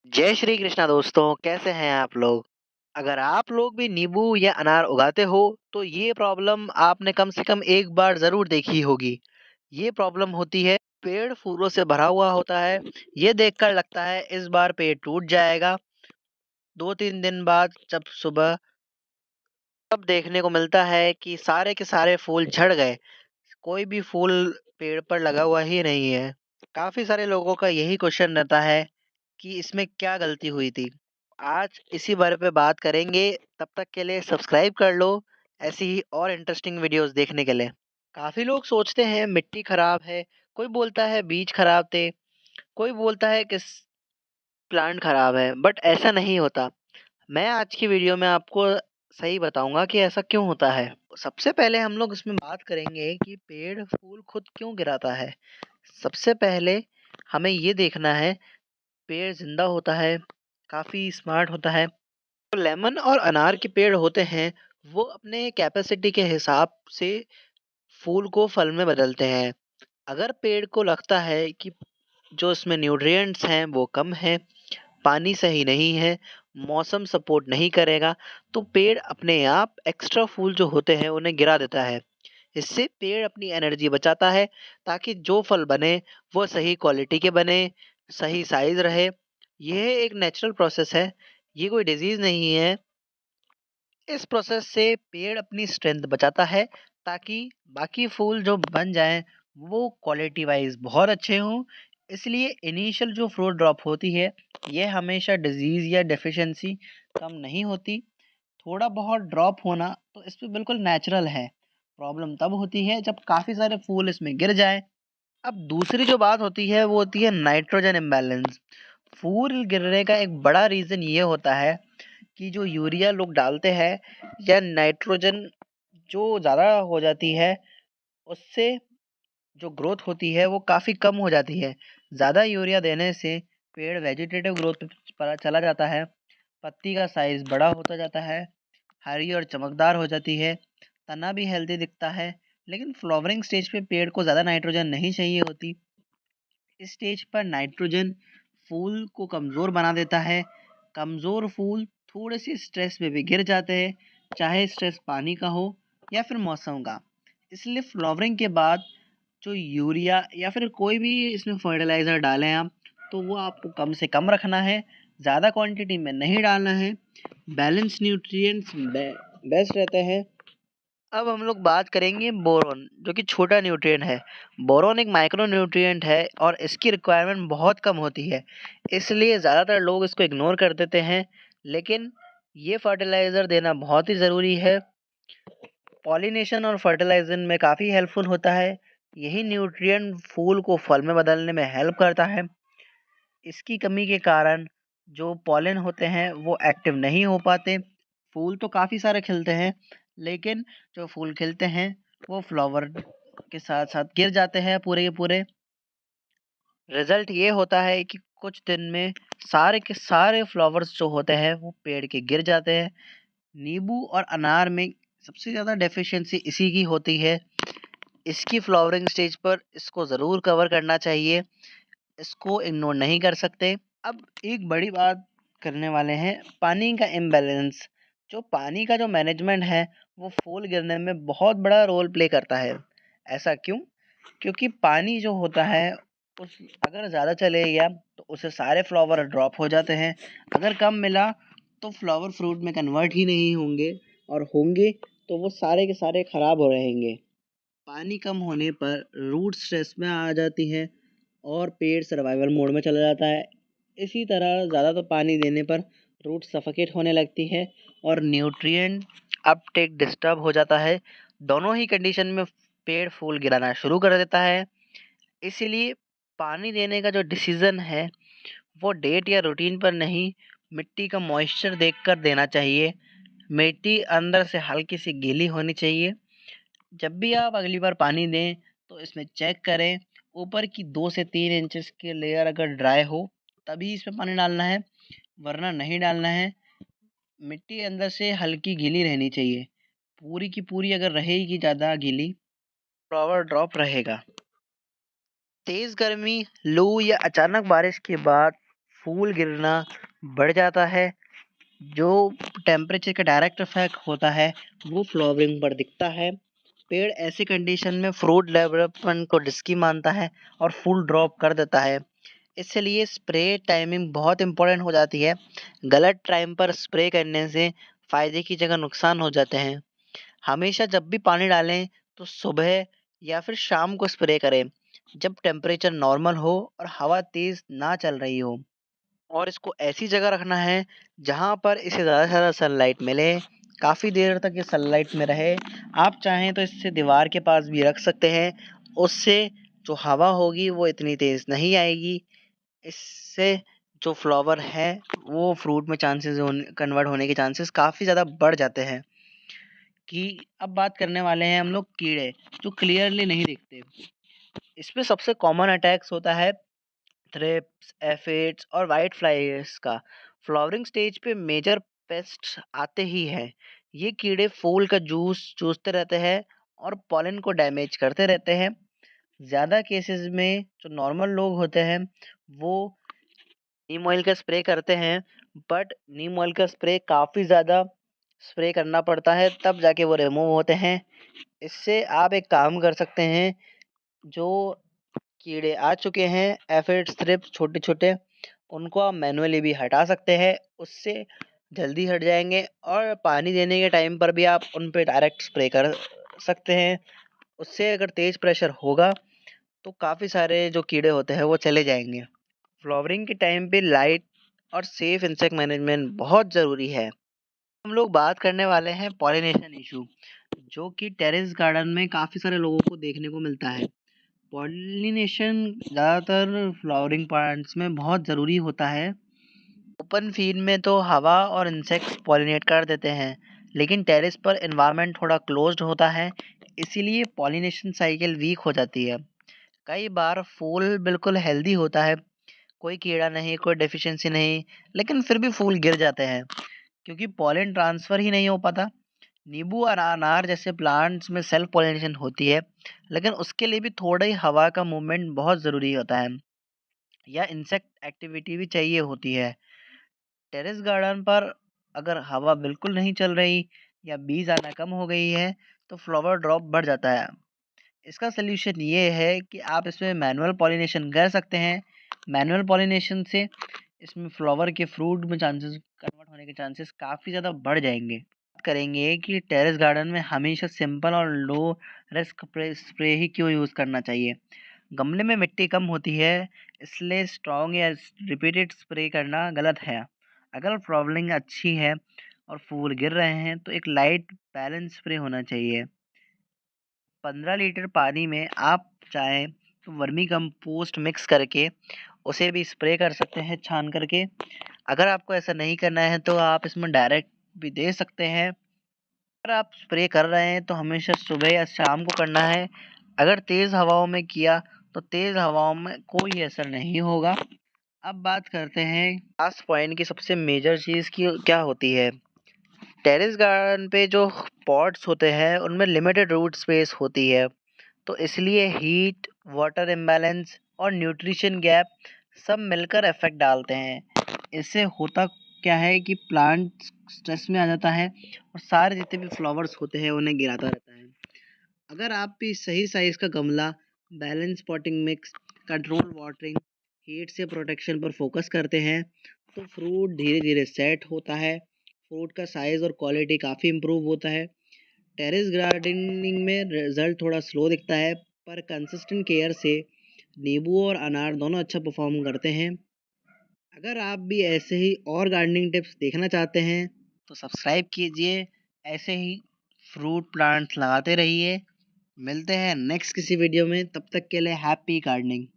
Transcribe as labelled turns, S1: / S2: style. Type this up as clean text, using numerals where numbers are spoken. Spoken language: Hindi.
S1: जय श्री कृष्णा दोस्तों, कैसे हैं आप लोग? अगर आप लोग भी नींबू या अनार उगाते हो, तो ये प्रॉब्लम आपने कम से कम एक बार ज़रूर देखी होगी। ये प्रॉब्लम होती है, पेड़ फूलों से भरा हुआ होता है। ये देखकर लगता है इस बार पेड़ टूट जाएगा। 2-3 दिन बाद जब सुबह तब देखने को मिलता है कि सारे के सारे फूल झड़ गए। कोई भी फूल पेड़ पर लगा हुआ ही नहीं है। काफ़ी सारे लोगों का यही क्वेश्चन रहता है कि इसमें क्या गलती हुई थी? आज इसी बारे पे बात करेंगे, तब तक के लिए सब्सक्राइब कर लो, ऐसी ही और इंटरेस्टिंग वीडियोज़ देखने के लिए। काफ़ी लोग सोचते हैं मिट्टी खराब है, कोई बोलता है बीज खराब थे, कोई बोलता है किस प्लांट खराब है, बट ऐसा नहीं होता। मैं आज की वीडियो में आपको सही बताऊँगा कि ऐसा क्यों होता है। सबसे पहले हम लोग इसमें बात करेंगे कि पेड़ फूल खुद क्यों गिराता है। सबसे पहले हमें ये देखना है पेड़ ज़िंदा होता है, काफ़ी स्मार्ट होता है। जो लेमन और अनार के पेड़ होते हैं, वो अपने कैपेसिटी के हिसाब से फूल को फल में बदलते हैं। अगर पेड़ को लगता है कि जो इसमें न्यूट्रिएंट्स हैं वो कम हैं, पानी सही नहीं है, मौसम सपोर्ट नहीं करेगा, तो पेड़ अपने आप एक्स्ट्रा फूल जो होते हैं उन्हें गिरा देता है। इससे पेड़ अपनी एनर्जी बचाता है ताकि जो फल बने वो सही क्वालिटी के बने, सही साइज़ रहे। यह एक नेचुरल प्रोसेस है, ये कोई डिज़ीज़ नहीं है। इस प्रोसेस से पेड़ अपनी स्ट्रेंथ बचाता है ताकि बाकी फूल जो बन जाएं वो क्वालिटी वाइज बहुत अच्छे हों। इसलिए इनिशियल जो फ्रूट ड्रॉप होती है ये हमेशा डिजीज़ या डेफिशिएंसी कम नहीं होती। थोड़ा बहुत ड्रॉप होना तो इसमें बिल्कुल नेचुरल है। प्रॉब्लम तब होती है जब काफ़ी सारे फूल इसमें गिर जाएं। अब दूसरी जो बात होती है वो होती है नाइट्रोजन इम्बैलेंस। फूल गिरने का एक बड़ा रीज़न ये होता है कि जो यूरिया लोग डालते हैं या नाइट्रोजन जो ज़्यादा हो जाती है, उससे जो ग्रोथ होती है वो काफ़ी कम हो जाती है। ज़्यादा यूरिया देने से पेड़ वेजिटेटिव ग्रोथ पर चला जाता है, पत्ती का साइज़ बड़ा होता जाता है, हरी और चमकदार हो जाती है, तना भी हेल्दी दिखता है। लेकिन फ्लावरिंग स्टेज पे पेड़ को ज़्यादा नाइट्रोजन नहीं चाहिए होती। इस स्टेज पर नाइट्रोजन फूल को कमज़ोर बना देता है। कमज़ोर फूल थोड़े से स्ट्रेस में भी गिर जाते हैं, चाहे स्ट्रेस पानी का हो या फिर मौसम का। इसलिए फ्लावरिंग के बाद जो यूरिया या फिर कोई भी इसमें फर्टिलाइज़र डालें आप, तो वो आपको कम से कम रखना है, ज़्यादा क्वांटिटी में नहीं डालना है। बैलेंस न्यूट्रिएंट्स बेस्ट रहते हैं। अब हम लोग बात करेंगे बोरोन, जो कि छोटा न्यूट्रिएंट है। बोरोन एक माइक्रो न्यूट्रिएंट है और इसकी रिक्वायरमेंट बहुत कम होती है, इसलिए ज़्यादातर लोग इसको इग्नोर कर देते हैं। लेकिन ये फर्टिलाइज़र देना बहुत ही ज़रूरी है। पॉलिनेशन और फर्टिलाइज़न में काफ़ी हेल्पफुल होता है। यही न्यूट्रिएंट फूल को फल में बदलने में हेल्प करता है। इसकी कमी के कारण जो पॉलन होते हैं वो एक्टिव नहीं हो पाते। फूल तो काफ़ी सारे खिलते हैं, लेकिन जो फूल खिलते हैं वो फ्लावर के साथ साथ गिर जाते हैं पूरे के पूरे। रिजल्ट ये होता है कि कुछ दिन में सारे के सारे फ्लावर्स जो होते हैं वो पेड़ के गिर जाते हैं। नींबू और अनार में सबसे ज़्यादा डेफिशिएंसी इसी की होती है। इसकी फ्लावरिंग स्टेज पर इसको ज़रूर कवर करना चाहिए, इसको इग्नोर नहीं कर सकते। अब एक बड़ी बात करने वाले हैं, पानी का इम्बैलेंस। जो पानी का जो मैनेजमेंट है वो फूल गिरने में बहुत बड़ा रोल प्ले करता है। ऐसा क्यों? क्योंकि पानी जो होता है उस अगर ज़्यादा चले गया तो उससे सारे फ्लावर ड्रॉप हो जाते हैं। अगर कम मिला तो फ्लावर फ्रूट में कन्वर्ट ही नहीं होंगे, और होंगे तो वो सारे के सारे ख़राब हो रहेंगे। पानी कम होने पर रूट स्ट्रेस में आ जाती है और पेड़ सर्वाइवल मोड में चला जाता है। इसी तरह ज़्यादा तो पानी देने पर रूट सफोकेट होने लगती है और न्यूट्रिएंट अपटेक डिस्टर्ब हो जाता है। दोनों ही कंडीशन में पेड़ फूल गिराना शुरू कर देता है। इसीलिए पानी देने का जो डिसीज़न है वो डेट या रूटीन पर नहीं, मिट्टी का मॉइस्चर देखकर देना चाहिए। मिट्टी अंदर से हल्की सी गीली होनी चाहिए। जब भी आप अगली बार पानी दें तो इसमें चेक करें, ऊपर की 2 से 3 इंचेस की लेयर अगर ड्राई हो तभी इसमें पानी डालना है, वरना नहीं डालना है। मिट्टी अंदर से हल्की गीली रहनी चाहिए। पूरी की पूरी अगर रहेगी ज़्यादा गीली, फ्लावर ड्रॉप रहेगा। तेज़ गर्मी, लू या अचानक बारिश के बाद फूल गिरना बढ़ जाता है। जो टेम्परेचर का डायरेक्ट इफेक्ट होता है वो फ्लावरिंग पर दिखता है। पेड़ ऐसी कंडीशन में फ्रूट डेवलपमेंट को रिस्की मानता है और फूल ड्रॉप कर देता है। इसलिए स्प्रे टाइमिंग बहुत इंपॉर्टेंट हो जाती है। गलत टाइम पर स्प्रे करने से फायदे की जगह नुकसान हो जाते हैं। हमेशा जब भी पानी डालें तो सुबह या फिर शाम को स्प्रे करें, जब टेम्परेचर नॉर्मल हो और हवा तेज ना चल रही हो। और इसको ऐसी जगह रखना है जहाँ पर इसे ज़्यादा से ज़्यादा सनलाइट मिले, काफ़ी देर तक ये सनलाइट में रहे। आप चाहें तो इससे दीवार के पास भी रख सकते हैं। उससे जो हवा होगी वो इतनी तेज़ नहीं आएगी। इससे जो फ्लावर है वो फ्रूट में चांसेस कन्वर्ट होने के चांसेस काफ़ी ज़्यादा बढ़ जाते हैं। कि अब बात करने वाले हैं हम लोग कीड़े जो क्लियरली नहीं दिखते। इसमें सबसे कॉमन अटैक्स होता है थ्रिप्स, एफिड्स और वाइट फ्लाइज का। फ्लावरिंग स्टेज पे मेजर पेस्ट्स आते ही हैं। ये कीड़े फूल का जूस चूसते रहते हैं और पॉलन को डैमेज करते रहते हैं। ज़्यादा केसेस में जो नॉर्मल लोग होते हैं वो नीम ऑयल का स्प्रे करते हैं, बट नीम ऑयल का स्प्रे काफ़ी ज़्यादा स्प्रे करना पड़ता है तब जाके वो रिमूव होते हैं। इससे आप एक काम कर सकते हैं, जो कीड़े आ चुके हैं एफिड्स थ्रिप्स छोटे छोटे, उनको आप मैनुअली भी हटा सकते हैं। उससे जल्दी हट जाएंगे और पानी देने के टाइम पर भी आप उन पे डायरेक्ट स्प्रे कर सकते हैं। उससे अगर तेज़ प्रेशर होगा तो काफ़ी सारे जो कीड़े होते हैं वो चले जाएंगे। फ्लावरिंग के टाइम पे लाइट और सेफ इंसेक्ट मैनेजमेंट बहुत ज़रूरी है। हम लोग बात करने वाले हैं पॉलिनेशन इशू, जो कि टेरेस गार्डन में काफ़ी सारे लोगों को देखने को मिलता है। पॉलिनेशन ज़्यादातर फ्लावरिंग प्लांट्स में बहुत ज़रूरी होता है। ओपन फील्ड में तो हवा और इंसेक्ट्स पॉलिनेट कर देते हैं, लेकिन टेरेस पर एनवायरनमेंट थोड़ा क्लोज्ड होता है, इसीलिए पॉलिनेशन साइकिल वीक हो जाती है। कई बार फूल बिल्कुल हेल्दी होता है, कोई कीड़ा नहीं, कोई डेफिशिएंसी नहीं, लेकिन फिर भी फूल गिर जाते हैं क्योंकि पॉलन ट्रांसफ़र ही नहीं हो पाता। नींबू और अनार जैसे प्लांट्स में सेल्फ पॉलिनेशन होती है, लेकिन उसके लिए भी थोड़ा ही हवा का मूवमेंट बहुत ज़रूरी होता है या इंसेक्ट एक्टिविटी भी चाहिए होती है। टेरेस गार्डन पर अगर हवा बिल्कुल नहीं चल रही या बीज आना कम हो गई है तो फ्लावर ड्रॉप बढ़ जाता है। इसका सल्यूशन ये है कि आप इसमें मैनुअल पॉलिनेशन कर सकते हैं। मैनुअल पॉलिनेशन से इसमें फ्लावर के फ्रूट में चांसेस कन्वर्ट होने के चांसेस काफ़ी ज़्यादा बढ़ जाएंगे। बात करेंगे कि टेरेस गार्डन में हमेशा सिंपल और लो रिस्क स्प्रे ही क्यों यूज़ करना चाहिए। गमले में मिट्टी कम होती है, इसलिए स्ट्रॉन्ग या रिपीटेड स्प्रे करना गलत है। अगर फ्लावरिंग अच्छी है और फूल गिर रहे हैं तो एक लाइट बैलेंस स्प्रे होना चाहिए। 15 लीटर पानी में आप चाहें तो वर्मी कंपोस्ट मिक्स करके उसे भी स्प्रे कर सकते हैं छान करके। अगर आपको ऐसा नहीं करना है तो आप इसमें डायरेक्ट भी दे सकते हैं। अगर आप स्प्रे कर रहे हैं तो हमेशा सुबह या शाम को करना है। अगर तेज़ हवाओं में किया तो तेज़ हवाओं में कोई असर नहीं होगा। अब बात करते हैं लास्ट पॉइंट की सबसे मेजर चीज़ की क्या होती है। टेरेस गार्डन पे जो पॉट्स होते हैं उनमें लिमिटेड रूट स्पेस होती है, तो इसलिए हीट, वाटर इम्बैलेंस और न्यूट्रिशन गैप सब मिलकर इफ़ेक्ट डालते हैं। इससे होता क्या है कि प्लांट स्ट्रेस में आ जाता है और सारे जितने भी फ्लावर्स होते हैं उन्हें गिराता रहता है। अगर आप भी सही साइज़ का गमला, balance potting mix, control watering, heat से प्रोटेक्शन पर फोकस करते हैं तो फ्रूट धीरे धीरे सेट होता है। फ्रूट का साइज़ और क्वालिटी काफ़ी इम्प्रूव होता है। टेरेस गार्डनिंग में रिजल्ट थोड़ा स्लो दिखता है, पर कंसिस्टेंट केयर से नींबू और अनार दोनों अच्छा परफॉर्म करते हैं। अगर आप भी ऐसे ही और गार्डनिंग टिप्स देखना चाहते हैं तो सब्सक्राइब कीजिए। ऐसे ही फ्रूट प्लांट्स लगाते रहिए। मिलते हैं नेक्स्ट किसी वीडियो में, तब तक के लिए हैप्पी गार्डनिंग।